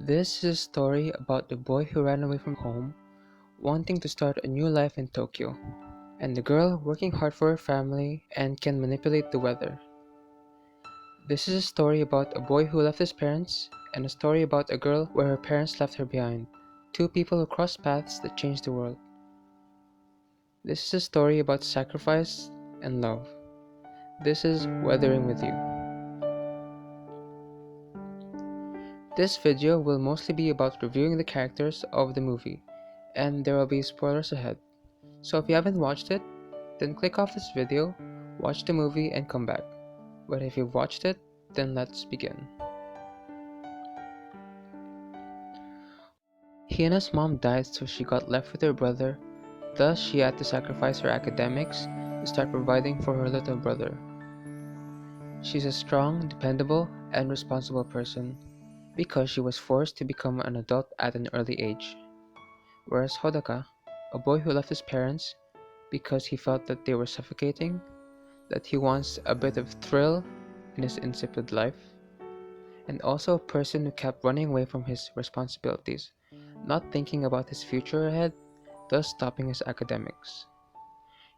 This is a story about the boy who ran away from home, wanting to start a new life in Tokyo, and the girl working hard for her family and can manipulate the weather. This is a story about a boy who left his parents, and a story about a girl where her parents left her behind. Two people who crossed paths that changed the world. This is a story about sacrifice and love. This is Weathering with You. This video will mostly be about reviewing the characters of the movie, and there will be spoilers ahead. So if you haven't watched it, then click off this video, watch the movie, and come back. But if you've watched it, then let's begin. Hina's mom died, so she got left with her brother. Thus, she had to sacrifice her academics to start providing for her little brother. She's a strong, dependable, and responsible person because she was forced to become an adult at an early age. Whereas Hodaka, a boy who left his parents because he felt that they were suffocating, that he wants a bit of thrill in his insipid life, and also a person who kept running away from his responsibilities, not thinking about his future ahead, thus stopping his academics.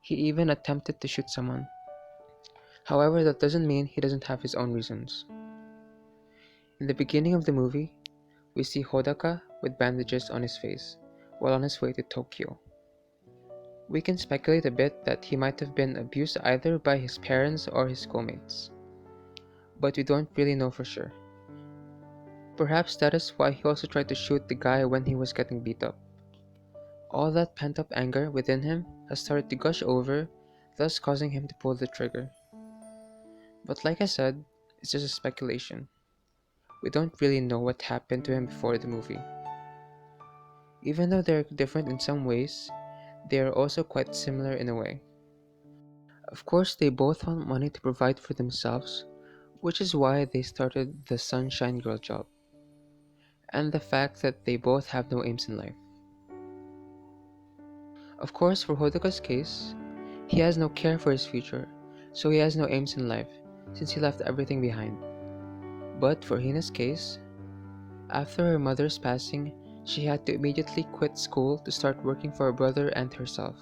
He even attempted to shoot someone. However, that doesn't mean he doesn't have his own reasons. In the beginning of the movie, we see Hodaka with bandages on his face while on his way to Tokyo. We can speculate a bit that he might have been abused either by his parents or his schoolmates, but we don't really know for sure. Perhaps that is why he also tried to shoot the guy when he was getting beat up. All that pent-up anger within him has started to gush over, thus causing him to pull the trigger. But like I said, it's just a speculation. We don't really know what happened to him before the movie. Even though they're different in some ways, they are also quite similar in a way. Of course, they both want money to provide for themselves, which is why they started the Sunshine Girl job, and the fact that they both have no aims in life. Of course, for Hodaka's case, he has no care for his future, so he has no aims in life, since he left everything behind. But for Hina's case, after her mother's passing, she had to immediately quit school to start working for her brother and herself.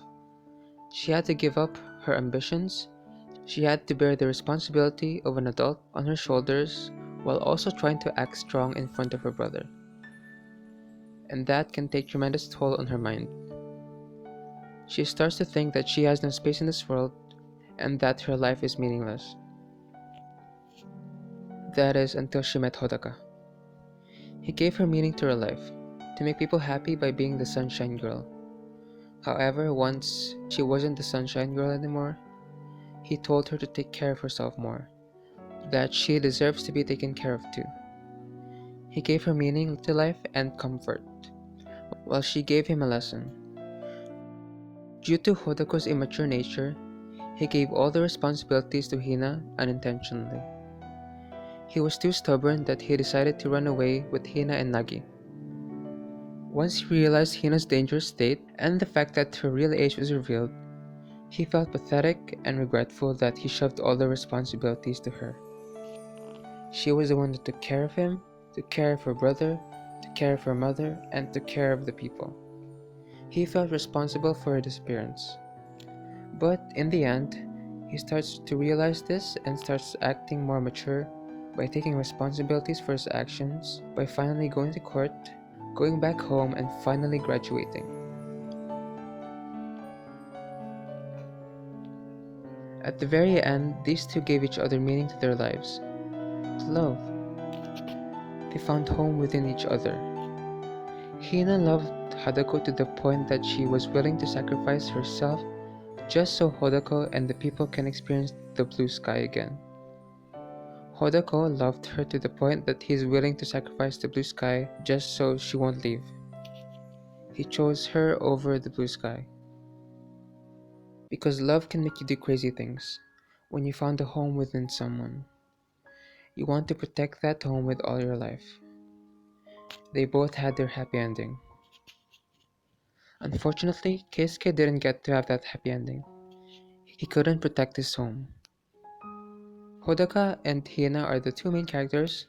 She had to give up her ambitions. She had to bear the responsibility of an adult on her shoulders while also trying to act strong in front of her brother. And that can take tremendous toll on her mind. She starts to think that she has no space in this world and that her life is meaningless. That is until she met Hodaka. He gave her meaning to her life, to make people happy by being the Sunshine Girl. However, once she wasn't the Sunshine Girl anymore, he told her to take care of herself more, that she deserves to be taken care of too. He gave her meaning to life and comfort, while she gave him a lesson. Due to Hodako's immature nature, he gave all the responsibilities to Hina unintentionally. He was too stubborn that he decided to run away with Hina and Nagi. Once he realized Hina's dangerous state and the fact that her real age was revealed, he felt pathetic and regretful that he shoved all the responsibilities to her. She was the one that took care of him, took care of her brother, took care of her mother, and took care of the people. He felt responsible for her disappearance. But in the end, he starts to realize this and starts acting more mature by taking responsibilities for his actions, by finally going to court, going back home, and finally graduating. At the very end, these two gave each other meaning to their lives, to love. They found home within each other. Hina loved Hadako to the point that she was willing to sacrifice herself just so Hodako and the people can experience the blue sky again. Hodako loved her to the point that he is willing to sacrifice the blue sky just so she won't leave. He chose her over the blue sky. Because love can make you do crazy things. When you found a home within someone, you want to protect that home with all your life. They both had their happy ending. Unfortunately, Keisuke didn't get to have that happy ending. He couldn't protect his home. Hodaka and Hina are the two main characters,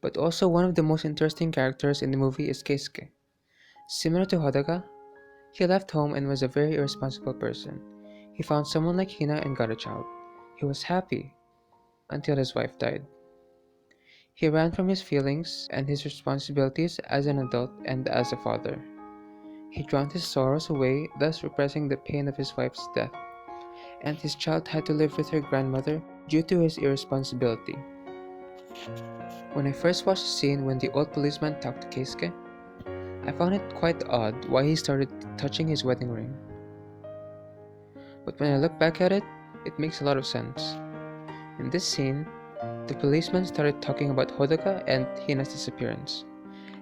But also one of the most interesting characters in the movie is Keisuke. Similar to Hodaka, he left home and was a very irresponsible person. He found someone like Hina and got a child. He was happy until his wife died. He ran from his feelings and his responsibilities as an adult and as a father. He drowned his sorrows away, thus repressing the pain of his wife's death, and his child had to live with her grandmother due to his irresponsibility. When I first watched the scene when the old policeman talked to Keisuke, I found it quite odd why he started touching his wedding ring. But when I look back at it, it makes a lot of sense. In this scene, the policeman started talking about Hodaka and Hina's disappearance,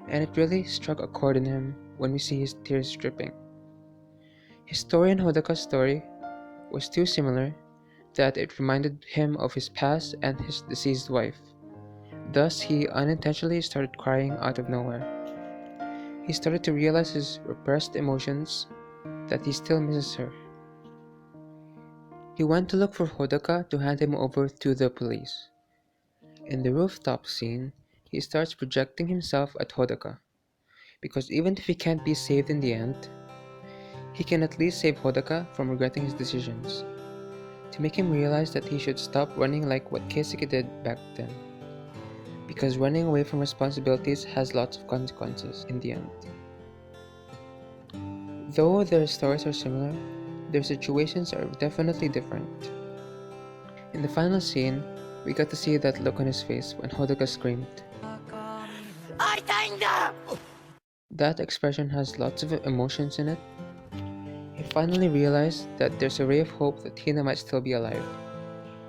and it really struck a chord in him when we see his tears dripping. His story and Hodaka's story was too similar that it reminded him of his past and his deceased wife. Thus, he unintentionally started crying out of nowhere. He started to realize his repressed emotions, that he still misses her. He went to look for Hodaka to hand him over to the police. In the rooftop scene, he starts projecting himself at Hodaka, because even if he can't be saved in the end, he can at least save Hodaka from regretting his decisions, to make him realize that he should stop running like what Keisuke did back then, because running away from responsibilities has lots of consequences in the end. Though their stories are similar, their situations are definitely different. In the final scene, we got to see that look on his face when Hodaka screamed. That expression has lots of emotions in it. He finally realized that there's a ray of hope that Hina might still be alive,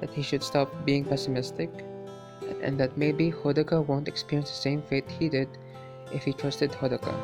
that he should stop being pessimistic, and that maybe Hodaka won't experience the same fate he did if he trusted Hodaka.